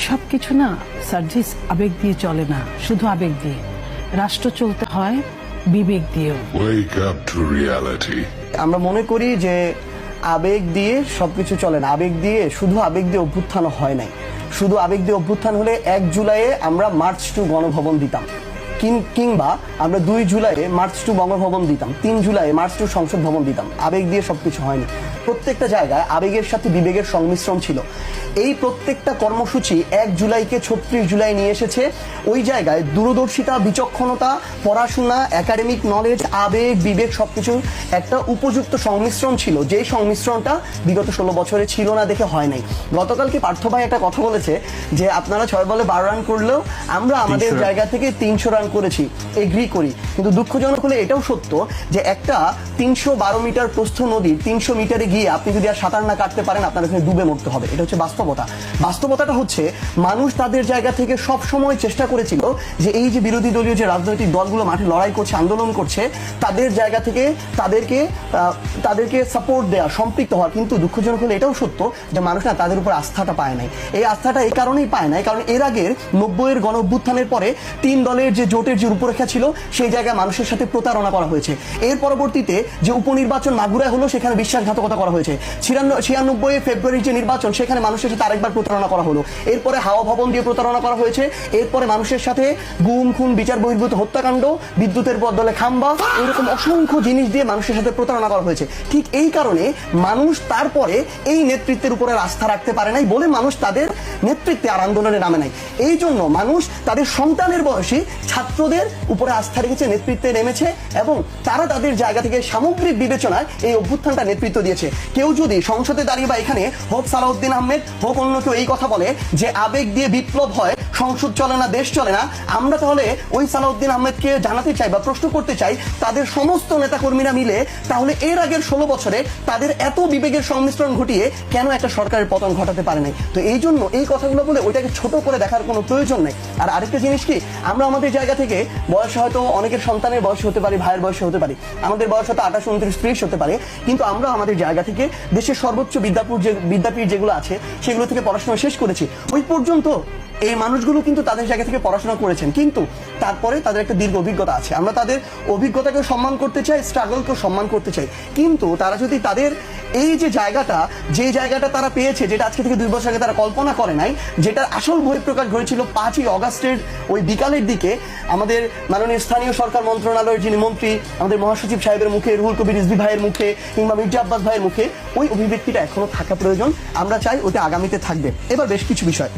সবকিছু না সার্জিস আবেগ দিয়ে চলে না, শুধু আবেগ দিয়ে। রাষ্ট্র চলতে হয় বিবেক দিয়েও। Wake up to reality. আমরা মনে করি যে আবেগ দিয়ে সবকিছু চলে না, আবেগ দিয়ে শুধু আবেগ দিয়ে অভ্যুত্থান হয় নাই। শুধু আবেগ দিয়ে অভ্যুত্থান হলে 1 জুলাইয়ে আমরা মার্চ টু গণভবন দিতাম, কিংবা আমরা 2 জুলাইয়ে মার্চ টু বঙ্গভবন দিতাম, 3 জুলাইয়ে মার্চ টু সংসদ ভবন দিতাম। আবেগ দিয়ে সবকিছু হয়নি। প্রত্যেকটা জায়গায় আবেগের সাথে বিবেকের সংমিশ্রণ ছিল। এই প্রত্যেকটা কর্মসূচি 1 জুলাইকে 36 জুলাই নিয়ে এসেছে। ওই জায়গায় দূরদর্শিতা, বিচক্ষণতা, পড়াশোনা, একাডেমিক নলেজ, আবেগ, বিবেক সবকিছুর একটা উপযুক্ত সংমিশ্রণ ছিল, যে সংমিশ্রণটা বিগত 16 বছরে ছিল না দেখে হয় নাই। গতকালকে পার্থ ভাই একটা কথা বলেছে যে আপনারা 6 বলে 12 রান করলেও আমরা আমাদের জায়গা থেকে 300 রান করেছি, এগ্রি করি। কিন্তু দুঃখজনক হলে এটাও সত্য যে একটা 312 মিটার প্রস্থ নদীর 300 মিটারে গিয়ে আপনি যদি আর সাঁতার না কাটতে পারেন, আপনার এখানে ডুবে মরতে হবে। এটা হচ্ছে বাস্তবতা। বাস্তবতাটা হচ্ছে মানুষ তাদের জায়গা থেকে সব সময় চেষ্টা করেছিল যে এই যে বিরোধী দলীয় যে রাজনৈতিক দলগুলো মাঠে লড়াই করছে, আন্দোলন করছে, তাদের জায়গা থেকে তাদেরকে সাপোর্ট দেওয়া, সম্পৃক্ত হওয়া। কিন্তু দুঃখজনক হলে এটাও সত্য যে মানুষ না তাদের উপর আস্থাটা পায় নাই। এই আস্থাটা এই কারণেই পায় নাই কারণ এর আগের 90-এর গণ অভ্যুত্থানের পরে 3 দলের যে জোটের যে রূপরেখা ছিল সেই জায়গায় মানুষের সাথে প্রতারণা করা হয়েছে। এর পরবর্তীতে যে উপনির্বাচন মাগুরায় হলো সেখানে বিশ্বাসঘাতকতা করা হয়েছে। 96 ফেব্রুয়ারির যে নির্বাচন সেখানে মানুষের সাথে আরেকবার প্রতারণা করা হলো। এরপরে হাওয়া ভবন দিয়ে প্রতারণা করা হয়েছে। এরপরে মানুষের সাথে গুম, খুন, বিচার বহির্ভূত হত্যাকাণ্ড, বিদ্যুতের বদলে খাম্বা, এরকম অসংখ্য জিনিস দিয়ে মানুষের সাথে প্রতারণা করা হয়েছে। ঠিক এই কারণে মানুষ তারপরে এই নেতৃত্বের উপরে আস্থা রাখতে পারে নাই বলে মানুষ তাদের নেতৃত্বে আর আন্দোলনে নামে নাই। এই জন্য মানুষ তাদের সন্তানের বয়সী ছাত্রদের উপরে আস্থা রেখেছে, নেতৃত্বে নেমেছে এবং তারা তাদের জায়গা থেকে সামগ্রিক বিবেচনায় এই অভ্যুত্থানটা নেতৃত্ব দিয়েছে। কেউ যদি সংসদে দাঁড়িয়ে বা এখানে হোক সালাউদ্দিন আহমেদ, হোক অন্য কেউ এই কথা বলে যে আবেগ দিয়ে বিপ্লব হয়, সংসদ চলে না, দেশ চলে না, আমরা তাহলে ওই সালাউদ্দিন আহমেদকে জানাতে চাই বা প্রশ্ন করতে চাই তাদের সমস্ত নেতাকর্মীরা মিলে তাহলে এর আগের 16 বছরে তাদের এত বিবেকের সংমিশ্রণ ঘটিয়ে কেন একটা সরকারের পতন ঘটাতে পারে নাই। তো এই জন্য এই কথাগুলো বলে ওইটাকে ছোট করে দেখার কোনো প্রয়োজন নেই। আর আরেকটা জিনিস কি, আমরা আমাদের জায়গা থেকে বয়স হয়তো অনেকের সন্তানের বয়স হতে পারে, ভাইয়ের বয়স হতে পারে, আমাদের বয়স হয়তো 28, 29, 30 হতে পারে, কিন্তু আমরা আমাদের জায়গা থেকে দেশের সর্বোচ্চ বিদ্যাপীঠ যেগুলো আছে সেগুলো থেকে পড়াশোনা শেষ করেছি। ওই পর্যন্ত এই মানুষগুলো কিন্তু তাদের জায়গা থেকে পড়াশোনা করেছেন, কিন্তু তারপরে তাদের একটা দীর্ঘ অভিজ্ঞতা আছে। আমরা তাদের অভিজ্ঞতাকে সম্মান করতে চাই, স্ট্রাগলকেও সম্মান করতে চাই। কিন্তু তারা যদি তাদের এই যে জায়গাটা তারা পেয়েছে, যেটা আজকে থেকে 2 বছর আগে তারা কল্পনা করে নাই, যেটার আসল বহিঃপ্রকাশ ঘটেছিল 5ই অগাস্টের ওই বিকালের দিকে আমাদের মাননীয় স্থানীয় সরকার মন্ত্রণালয়ের যিনি মন্ত্রী, আমাদের মহাসচিব সাহেবের মুখে, রুহুল কবির রিজভী ভাইয়ের মুখে কিংবা মির্জা আব্বাস ভাইয়ের মুখে, ওই অভিব্যক্তিটা এখনো থাকা প্রয়োজন। আমরা চাই ওটা আগামীতে থাকবে। এবার বেশ কিছু বিষয়